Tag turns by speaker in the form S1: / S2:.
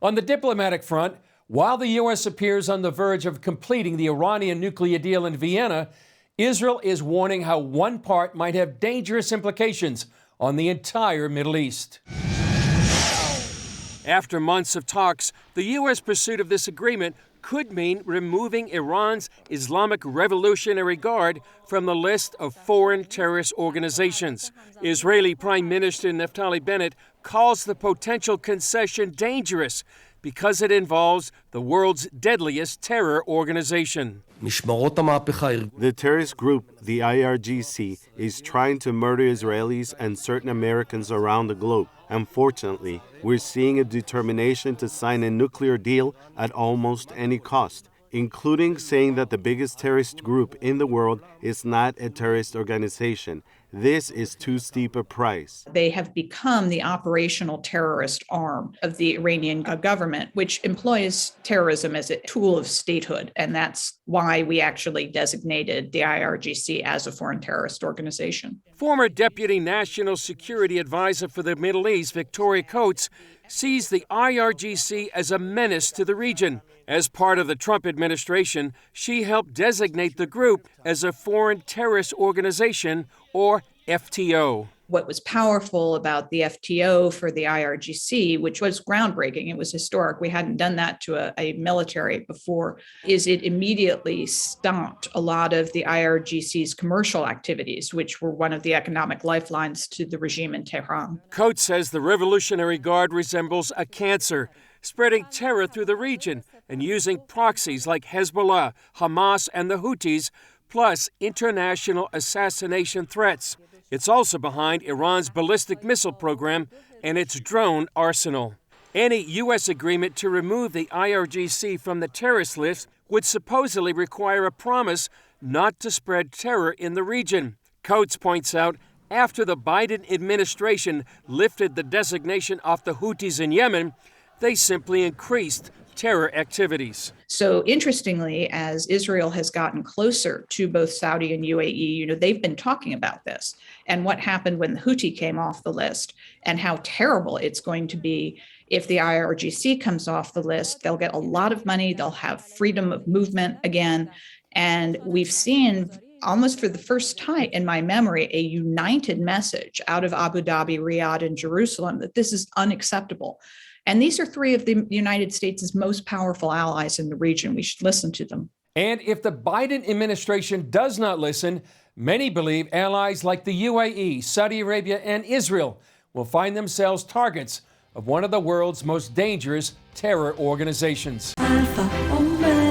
S1: On the diplomatic front, while the U.S. appears on the verge of completing the Iranian nuclear deal in Vienna, Israel is warning how one part might have dangerous implications on the entire Middle East. After months of talks, the U.S. pursuit of this agreement could mean removing Iran's Islamic Revolutionary Guard from the list of foreign terrorist organizations. Israeli Prime Minister Naftali Bennett calls the potential concession dangerous because it involves the world's deadliest terror organization.
S2: The terrorist group, the IRGC, is trying to murder Israelis and certain Americans around the globe. Unfortunately, we're seeing a determination to sign a nuclear deal at almost any cost, including saying that the biggest terrorist group in the world is not a terrorist organization. This is too steep a price.
S3: They have become the operational terrorist arm of the Iranian government, which employs terrorism as a tool of statehood. And that's why we actually designated the IRGC as a foreign terrorist organization.
S1: Former Deputy National Security Advisor for the Middle East, Victoria Coates, sees the IRGC as a menace to the region. As part of the Trump administration, she helped designate the group as a foreign terrorist organization, or FTO.
S3: What was powerful about the FTO for the IRGC, which was groundbreaking, it was historic, we hadn't done that to a military before, is it immediately stopped a lot of the IRGC's commercial activities, which were one of the economic lifelines to the regime in Tehran.
S1: Coates says the Revolutionary Guard resembles a cancer, spreading terror through the region and using proxies like Hezbollah, Hamas, and the Houthis, plus international assassination threats. It's also behind Iran's ballistic missile program and its drone arsenal. Any U.S. agreement to remove the IRGC from the terrorist list would supposedly require a promise not to spread terror in the region. Coates points out, after the Biden administration lifted the designation off the Houthis in Yemen, they simply increased terror activities.
S3: So interestingly, as Israel has gotten closer to both Saudi and UAE, they've been talking about this and what happened when the Houthi came off the list and how terrible it's going to be if the IRGC comes off the list. They'll get a lot of money. They'll have freedom of movement again. And we've seen almost for the first time in my memory, a united message out of Abu Dhabi, Riyadh, and Jerusalem that this is unacceptable. And these are three of the United States' most powerful allies in the region. We should listen to them.
S1: And if the Biden administration does not listen, many believe allies like the UAE, Saudi Arabia, and Israel will find themselves targets of one of the world's most dangerous terror organizations.
S4: Alpha, Omega.